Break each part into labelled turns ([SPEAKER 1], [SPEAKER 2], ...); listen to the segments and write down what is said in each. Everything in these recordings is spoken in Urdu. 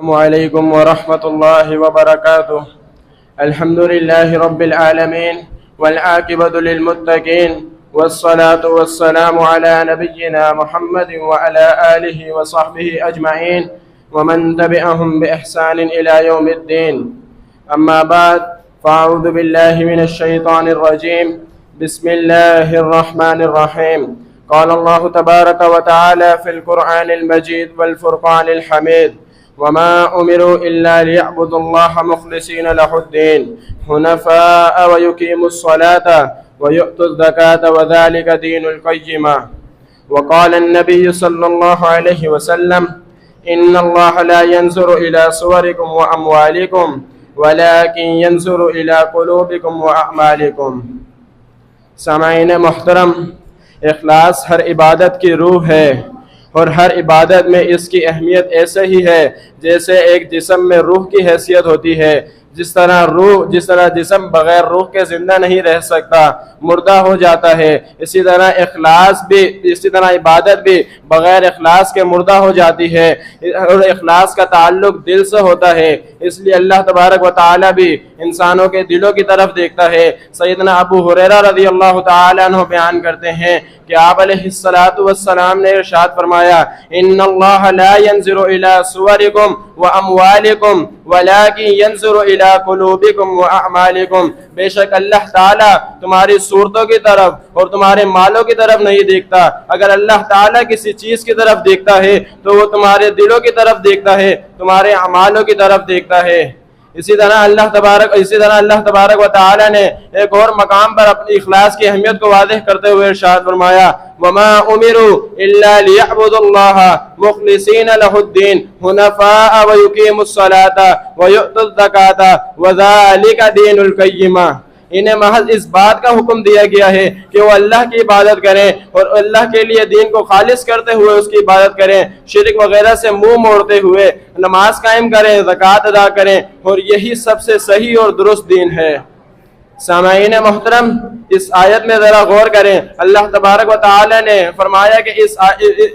[SPEAKER 1] السلام علیکم ورحمۃ اللہ وبرکاتہ۔ الحمد للہ رب العالمین والعاقبۃ للمتقین والصلاة والسلام علی نبینا محمد وعلی آلہ وصحبہ اجمعین ومن تبعہم بإحسان الی یوم الدین۔ اما بعد فاعوذ باللہ من الشیطان الرجیم، بسم اللہ الرحمن الرحیم۔ قال اللہ تبارک وتعالی فی القرآن المجید والفرقان الحمید، وما أمروا إلا ليعبدوا الله مخلصين له الدين حنفاء ويقيموا الصلاة ويؤتوا الزكاة وذلك دين القيمة۔ وقال النبي صلى الله عليه وسلم إن الله لا ينظر إلى صوركم وأموالكم ولكن ينظر إلى قلوبكم وأعمالكم۔ سامعین محترم، اخلاص ہر عبادت کی روح ہے، اور ہر عبادت میں اس کی اہمیت ایسے ہی ہے جیسے ایک جسم میں روح کی حیثیت ہوتی ہے۔ جس طرح جسم بغیر روح کے زندہ نہیں رہ سکتا، مردہ ہو جاتا ہے، اسی طرح عبادت بھی بغیر اخلاص کے مردہ ہو جاتی ہے، اور اخلاص کا تعلق دل سے ہوتا ہے۔ اس لیے اللہ تبارک و تعالی بھی انسانوں کے دلوں کی طرف دیکھتا ہے۔ سیدنا ابو ہریرہ رضی اللہ تعالی عنہ بیان کرتے ہیں کہ آپ علیہ السلام نے ارشاد فرمایا، ان اللہ لا ينظر الى صورکم واموالکم ولكن ينظر الى قلوبکم واعمالکم۔ بے شک اللہ تعالیٰ تمہاری صورتوں کی طرف اور تمہارے مالوں کی طرف نہیں دیکھتا۔ اگر اللہ تعالیٰ کسی چیز کی طرف دیکھتا ہے تو وہ تمہارے دلوں کی طرف دیکھتا ہے، تمہارے اعمالوں کی طرف دیکھتا ہے۔ اسی طرح اللہ تبارک و تعالی نے ایک اور مقام پر اپنی اخلاص کی اہمیت کو واضح کرتے ہوئے ارشاد فرمایا، وَمَا أُمِرُوا إِلَّا لِيَعْبُدُوا اللَّهَ مُخْلِصِينَ لَهُ الدِّينَ حُنَفَاءَ وَيُقِيمُوا الصَّلَاةَ وَيُؤْتُوا الزَّكَاةَ وَذَلِكَ دِينُ الْقَيِّمَةِ۔ انہیں محض اس بات کا حکم دیا گیا ہے کہ وہ اللہ کی عبادت کریں اور اللہ کے لیے دین کو خالص کرتے ہوئے اس کی عبادت کریں، شرک وغیرہ سے منہ موڑتے ہوئے نماز قائم کریں، زکوٰۃ ادا کریں، اور یہی سب سے صحیح اور درست دین ہے۔ سامعین محترم، اس آیت میں ذرا غور کریں۔ اللہ تبارک و تعالی نے فرمایا کہ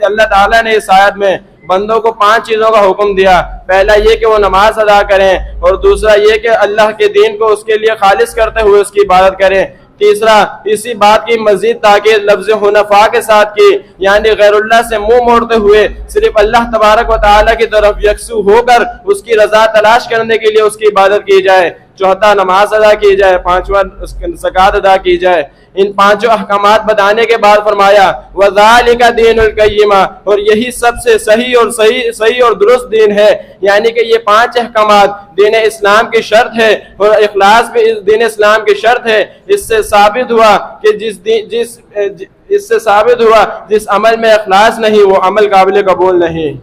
[SPEAKER 1] اللہ تعالی نے اس آیت میں بندوں کو 5 چیزوں کا حکم دیا۔ پہلا یہ کہ وہ نماز ادا کریں، اور دوسرا یہ کہ اللہ کے دین کو اس کے لیے خالص کرتے ہوئے اس کی عبادت کریں۔ تیسرا، اسی بات کی مزید تاکید لفظ حنفاء کے ساتھ کی، یعنی غیر اللہ سے منہ موڑتے ہوئے صرف اللہ تبارک و تعالی کی طرف یکسو ہو کر اس کی رضا تلاش کرنے کے لیے اس کی عبادت کی جائے۔ چوتھا، نماز ادا کی جائے۔ پانچواں، زکوٰۃ ادا کی جائے۔ ان 5 احکامات بتانے کے بعد فرمایا، وَذَلِكَ دِينُ الْقَيِّمَةِ، اور یہی سب سے صحیح اور درست دین ہے۔ یعنی کہ یہ 5 احکامات دین اسلام کی شرط ہے، اور اخلاص بھی دین اسلام کی شرط ہے۔ اس سے ثابت ہوا کہ جس عمل میں اخلاص نہیں وہ عمل قابل قبول نہیں۔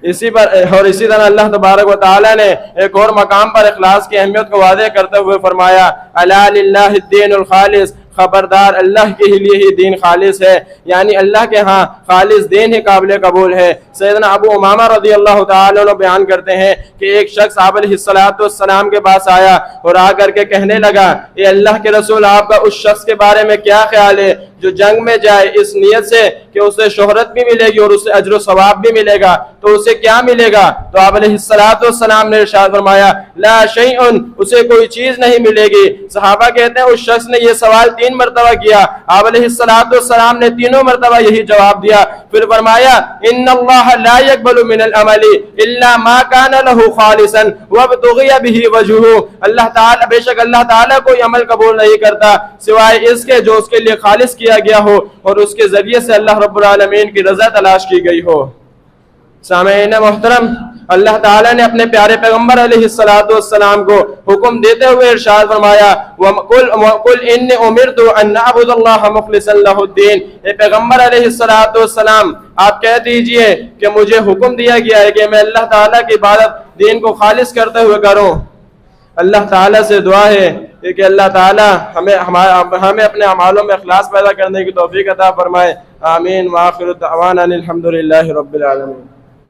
[SPEAKER 1] اسی طرح اللہ تبارک و تعالی نے ایک اور مقام پر اخلاص کی اہمیت کو واضح کرتے ہوئے فرمایا، الا للہ الدین الخالص، خبردار اللہ کے لیے ہی دین خالص ہے، یعنی اللہ کے ہاں خالص دین ہی قابل قبول ہے۔ سیدنا ابو امامہ رضی اللہ تعالی عنہ بیان کرتے ہیں کہ ایک شخص آپ علیہ السلام کے پاس آیا اور آ کر کے کہنے لگا، اے اللہ کے رسول، آپ کا اس شخص کے بارے میں کیا خیال ہے جو جنگ میں جائے اس نیت سے کہ اسے شہرت بھی ملے گی اور اسے اجر و ثواب بھی ملے گا، تو اسے کیا ملے گا؟ تو آپ علیہ السلام نے ارشاد فرمایا، لا شیء، اسے کوئی چیز نہیں ملے گی۔ صحابہ کہتے ہیں اس شخص نے یہ سوال 3 مرتبہ کیا، آپ علیہ السلام نے تینوں مرتبہ یہی جواب دیا۔ پھر فرمایا، ان اللہ لا يقبل من العمل الا ما كان له خالصا وابتغي به وجهه، بے شک اللہ تعالیٰ کوئی عمل قبول نہیں کرتا سوائے اس کے جو اس کے لیے خالص کیا گیا ہو اور اس کے ذریعے سے اللہ رب العالمین کی رضا تلاش کی گئی ہو۔ سامعین محترم، اللہ تعالیٰ نے اپنے پیارے پیغمبر علیہ السلام کو حکم دیتے ہوئے ارشاد فرمایا، وَقُلْ إِنِّي أُمِرْتُ أَنْ أَعْبُدَ اللَّهَ مُخْلِصًا لَهُ الدِّينَ۔ اے پیغمبر علیہ السلام، آپ کہہ دیجئے کہ مجھے حکم دیا گیا ہے کہ میں اللہ تعالیٰ کی عبادت دین کو خالص کرتے ہوئے کروں۔ اللہ تعالیٰ سے دعا ہے کہ اللہ تعالیٰ ہمیں اپنے اعمالوں میں اخلاص پیدا کرنے کی توفیق عطا فرمائے۔ آمین۔ وآخر دعوانا الحمد للہ رب العالمین۔